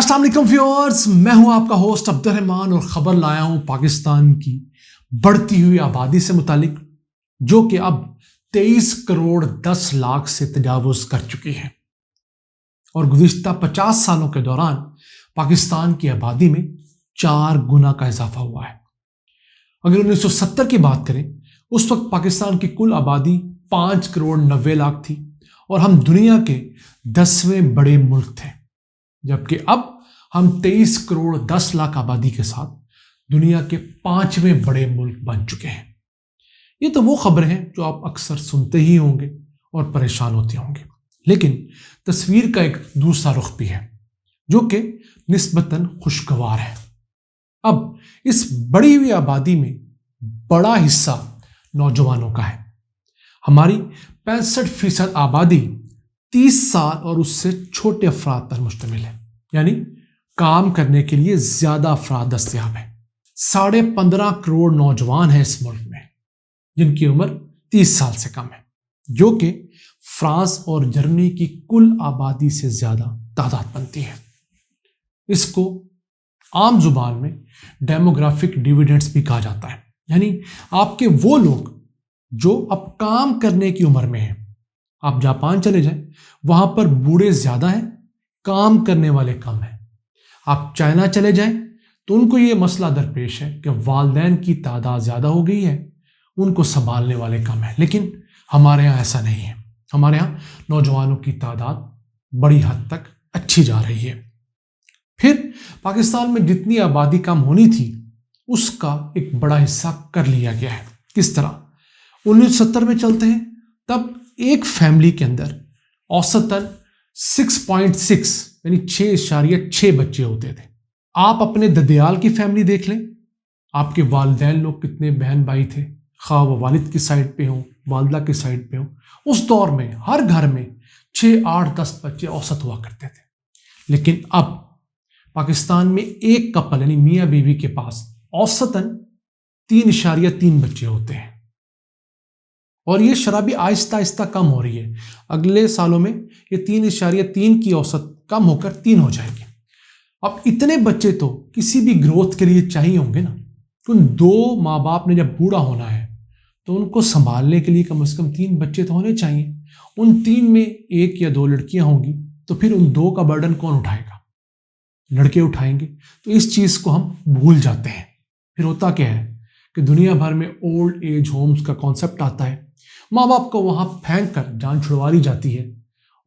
السلام علیکم ویورز، میں ہوں آپ کا ہوسٹ عبد الرحمان اور خبر لایا ہوں پاکستان کی بڑھتی ہوئی آبادی سے متعلق، جو کہ اب 23 کروڑ 10 لاکھ سے تجاوز کر چکی ہے اور گزشتہ 50 سالوں کے دوران پاکستان کی آبادی میں 4 گنا کا اضافہ ہوا ہے۔ اگر 1970 کی بات کریں، اس وقت پاکستان کی کل آبادی 5 کروڑ 90 لاکھ تھی اور ہم دنیا کے 10ویں بڑے ملک تھے، جبکہ اب ہم 23 کروڑ 10 لاکھ آبادی کے ساتھ دنیا کے 5ویں بڑے ملک بن چکے ہیں۔ یہ تو وہ خبریں ہیں جو آپ اکثر سنتے ہی ہوں گے اور پریشان ہوتے ہوں گے، لیکن تصویر کا ایک دوسرا رخ بھی ہے جو کہ نسبتاً خوشگوار ہے۔ اب اس بڑی ہوئی آبادی میں بڑا حصہ نوجوانوں کا ہے۔ ہماری 65% آبادی 30 سال اور اس سے چھوٹے افراد پر مشتمل ہے، یعنی کام کرنے کے لیے زیادہ افراد دستیاب ہیں۔ 15.5 کروڑ نوجوان ہیں اس ملک میں جن کی عمر 30 سال سے کم ہے، جو کہ فرانس اور جرمنی کی کل آبادی سے زیادہ تعداد بنتی ہے۔ اس کو عام زبان میں ڈیموگرافک ڈیویڈنڈز بھی کہا جاتا ہے، یعنی آپ کے وہ لوگ جو اب کام کرنے کی عمر میں ہیں۔ آپ جاپان چلے جائیں، وہاں پر بوڑھے زیادہ ہیں، کام کرنے والے کم ہیں۔ آپ چائنا چلے جائیں تو ان کو یہ مسئلہ درپیش ہے کہ والدین کی تعداد زیادہ ہو گئی ہے، ان کو سنبھالنے والے کم ہیں، لیکن ہمارے ہاں ایسا نہیں ہے۔ ہمارے ہاں نوجوانوں کی تعداد بڑی حد تک اچھی جا رہی ہے۔ پھر پاکستان میں جتنی آبادی کم ہونی تھی اس کا ایک بڑا حصہ کر لیا گیا ہے۔ کس طرح؟ 1970 میں چلتے ہیں، تب ایک فیملی کے اندر اوسطاً 6.6 یعنی 6.6 بچے ہوتے تھے۔ آپ اپنے ددیال کی فیملی دیکھ لیں، آپ کے والدین لوگ کتنے بہن بھائی تھے، خواہ وہ والد کی سائڈ پہ ہوں، والدہ کی سائڈ پہ ہوں۔ اس دور میں ہر گھر میں 6 8 10 بچے اوسط ہوا کرتے تھے، لیکن اب پاکستان میں ایک کپل یعنی میاں بیوی کے پاس اوسطاً 3.3 بچے ہوتے ہیں، اور یہ شرح بھی آہستہ آہستہ کم ہو رہی ہے۔ اگلے سالوں میں یہ 3.3 کی اوسط کم ہو کر 3 ہو جائے گی۔ اب اتنے بچے تو کسی بھی گروتھ کے لیے چاہیے ہوں گے نا۔ ان 2 ماں باپ نے جب بوڑھا ہونا ہے تو ان کو سنبھالنے کے لیے کم سے کم 3 بچے تو ہونے چاہیے۔ ان 3 میں 1 یا 2 لڑکیاں ہوں گی تو پھر ان 2 کا برڈن کون اٹھائے گا؟ لڑکے اٹھائیں گے۔ تو اس چیز کو ہم بھول جاتے ہیں۔ پھر ہوتا کیا ہے کہ دنیا بھر میں اولڈ ایج ہومز کا کانسیپٹ آتا ہے، ماں باپ کو وہاں پھینک کر جان چھڑوا لی جاتی ہے،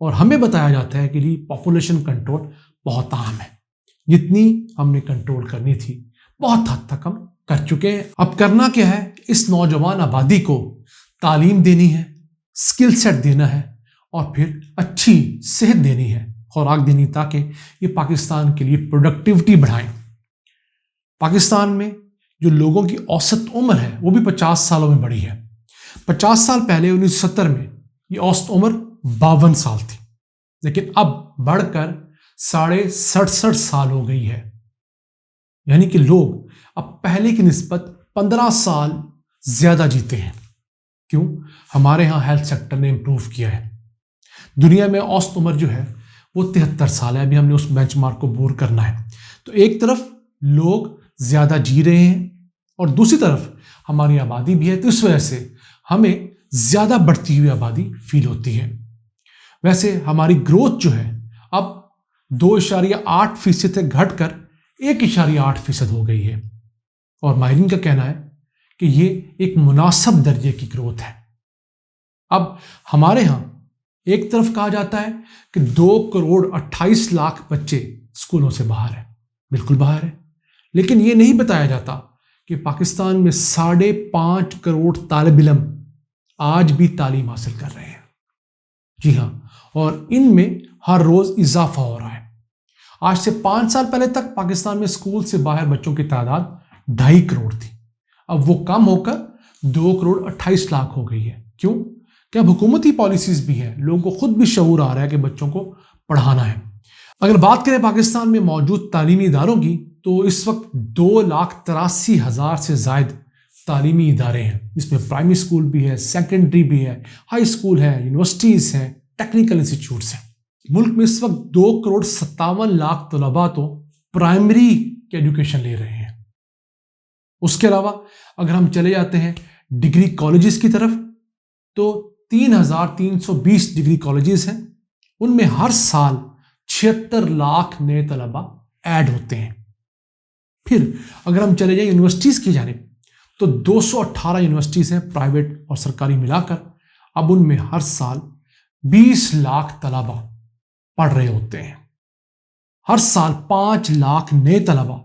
اور ہمیں بتایا جاتا ہے کہ پاپولیشن کنٹرول بہت اہم ہے۔ جتنی ہم نے کنٹرول کرنی تھی بہت حد تک ہم کر چکے ہیں۔ اب کرنا کیا ہے؟ اس نوجوان آبادی کو تعلیم دینی ہے، سکل سیٹ دینا ہے، اور پھر اچھی صحت دینی ہے، خوراک دینی، تاکہ یہ پاکستان کے لیے پروڈکٹیوٹی بڑھائیں۔ پاکستان میں جو لوگوں کی اوسط عمر ہے وہ بھی 50 سالوں میں بڑھی ہے۔ 50 سال پہلے 1970 میں یہ اوسط عمر 52 سال تھی، لیکن اب بڑھ کر 67.5 سال ہو گئی ہے، یعنی کہ لوگ اب پہلے کی نسبت 15 سال زیادہ جیتے ہیں۔ کیوں؟ ہمارے ہاں ہیلتھ سیکٹر نے امپروو کیا ہے۔ دنیا میں اوسط عمر جو ہے وہ 73 سال ہے۔ ابھی ہم نے اس بینچ مارک کو بور کرنا ہے۔ تو ایک طرف لوگ زیادہ جی رہے ہیں اور دوسری طرف ہماری آبادی بھی ہے، تو اس وجہ سے ہمیں زیادہ بڑھتی ہوئی آبادی فیل ہوتی ہے۔ ویسے ہماری گروتھ جو ہے اب 2.8% سے گھٹ کر 1.8% ہو گئی ہے، اور ماہرین کا کہنا ہے کہ یہ ایک مناسب درجے کی گروتھ ہے۔ اب ہمارے ہاں ایک طرف کہا جاتا ہے کہ 2 کروڑ 28 لاکھ بچے اسکولوں سے باہر ہیں، بالکل باہر ہیں، لیکن یہ نہیں بتایا جاتا کہ پاکستان میں 5.5 کروڑ طالب علم آج بھی تعلیم حاصل کر رہے ہیں۔ جی ہاں، اور ان میں ہر روز اضافہ ہو رہا ہے۔ آج سے 5 سال پہلے تک پاکستان میں اسکول سے باہر بچوں کی تعداد 2.5 کروڑ تھی، اب وہ کم ہو کر 2 کروڑ 28 لاکھ ہو گئی ہے۔ کیوں؟ کہ اب حکومتی پالیسیز بھی ہیں، لوگوں کو خود بھی شعور آ رہا ہے کہ بچوں کو پڑھانا ہے۔ اگر بات کریں پاکستان میں موجود تعلیمی اداروں کی، تو اس وقت 2,83,000 سے زائد تعلیمی ادارے ہیں، جس میں پرائمری اسکول بھی ہے، سیکنڈری بھی ہے، ہائی اسکول ہے، یونیورسٹیز ہیں، ٹیکنیکل انسٹیٹیوٹس ہیں۔ ملک میں اس وقت 2,57,00,000 طلباء تو پرائمری کی ایجوکیشن لے رہے ہیں۔ اس کے علاوہ اگر ہم چلے جاتے ہیں ڈگری کالجز کی طرف تو 3,320 ڈگری کالجز ہیں، ان میں ہر سال 76 لاکھ نئے طلباء ایڈ ہوتے ہیں۔ پھر اگر ہم چلے جائیں یونیورسٹیز کی جانب تو 218 یونیورسٹیز ہیں پرائیویٹ اور سرکاری ملا کر، اب ان میں ہر سال 20 لاکھ طلباء پڑھ رہے ہوتے ہیں۔ ہر سال 5 لاکھ نئے طلباء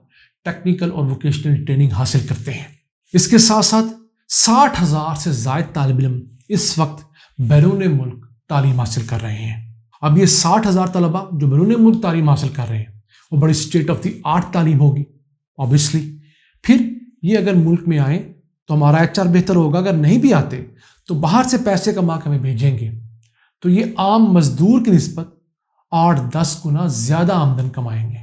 ٹیکنیکل اور ووکیشنل ٹریننگ حاصل کرتے ہیں۔ اس کے ساتھ ساتھ 60,000 سے زائد طالب علم اس وقت بیرون ملک تعلیم حاصل کر رہے ہیں۔ اب یہ 60,000 طلباء جو بیرون ملک تعلیم حاصل کر رہے ہیں وہ بڑی اسٹیٹ آف دی آرٹ تعلیم ہوگی اوبیسلی۔ پھر یہ اگر ملک میں آئیں تو ہمارا ایچ آر بہتر ہوگا، اگر نہیں بھی آتے تو باہر سے پیسے کما کے ہمیں بھیجیں گے تو یہ عام مزدور کی نسبت 8-10 گنا زیادہ آمدن کمائیں گے،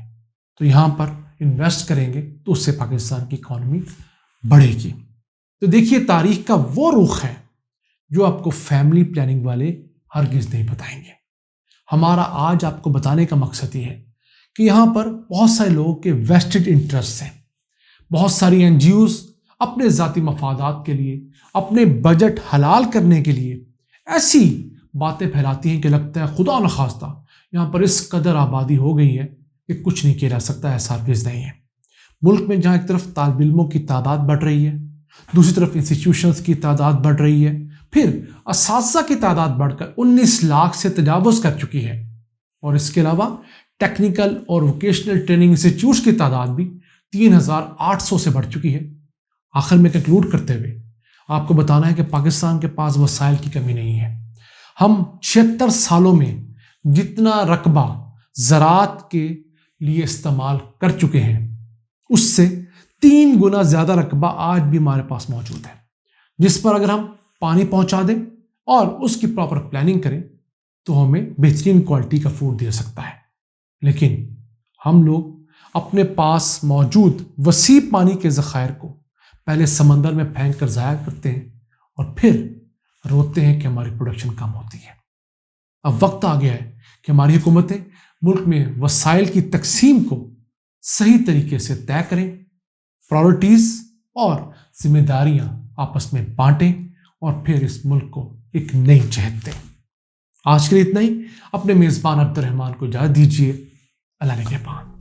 تو یہاں پر انویسٹ کریں گے تو اس سے پاکستان کی اکانومی بڑھے گی۔ تو دیکھیے تاریخ کا وہ رخ ہے جو آپ کو فیملی پلاننگ والے ہرگز نہیں بتائیں گے۔ ہمارا آج آپ کو بتانے کا مقصد یہ ہے کہ یہاں پر بہت سارے لوگوں کے ویسٹڈ انٹرسٹ ہیں، بہت ساری این جی اوز اپنے ذاتی مفادات کے لیے، اپنے بجٹ حلال کرنے کے لیے ایسی باتیں پھیلاتی ہیں کہ لگتا ہے خدا نخواستہ یہاں پر اس قدر آبادی ہو گئی ہے کہ کچھ نہیں کیا جا سکتا، ایسا ہرگز نہیں ہے۔ ملک میں جہاں ایک طرف طالب علموں کی تعداد بڑھ رہی ہے، دوسری طرف انسٹیٹیوشنز کی تعداد بڑھ رہی ہے، پھر اساتذہ کی تعداد بڑھ کر 19 لاکھ سے تجاوز کر چکی ہے، اور اس کے علاوہ ٹیکنیکل اور ووکیشنل ٹریننگ انسٹیٹیوٹس کی تعداد بھی 3,800 سے بڑھ چکی ہے۔ آخر میں کنکلوڈ کرتے ہوئے آپ کو بتانا ہے کہ پاکستان کے پاس وسائل کی کمی نہیں ہے۔ ہم 76 سالوں میں جتنا رقبہ زراعت کے لیے استعمال کر چکے ہیں اس سے 3 گنا زیادہ رقبہ آج بھی ہمارے پاس موجود ہے، جس پر اگر ہم پانی پہنچا دیں اور اس کی پراپر پلاننگ کریں تو ہمیں بہترین کوالٹی کا فوڈ دے سکتا ہے۔ لیکن ہم لوگ اپنے پاس موجود وسیع پانی کے ذخائر کو پہلے سمندر میں پھینک کر ضائع کرتے ہیں اور پھر روتے ہیں کہ ہماری پروڈکشن کم ہوتی ہے۔ اب وقت آ گیا ہے کہ ہماری حکومتیں ملک میں وسائل کی تقسیم کو صحیح طریقے سے طے کریں، پرائورٹیز اور ذمہ داریاں آپس میں بانٹیں اور پھر اس ملک کو ایک نئی جہت دیں۔ آج کے لیے اتنا ہی۔ اپنے میزبان عبد الرحمان کو اجازت دیجیے۔ اللہ نگہبان۔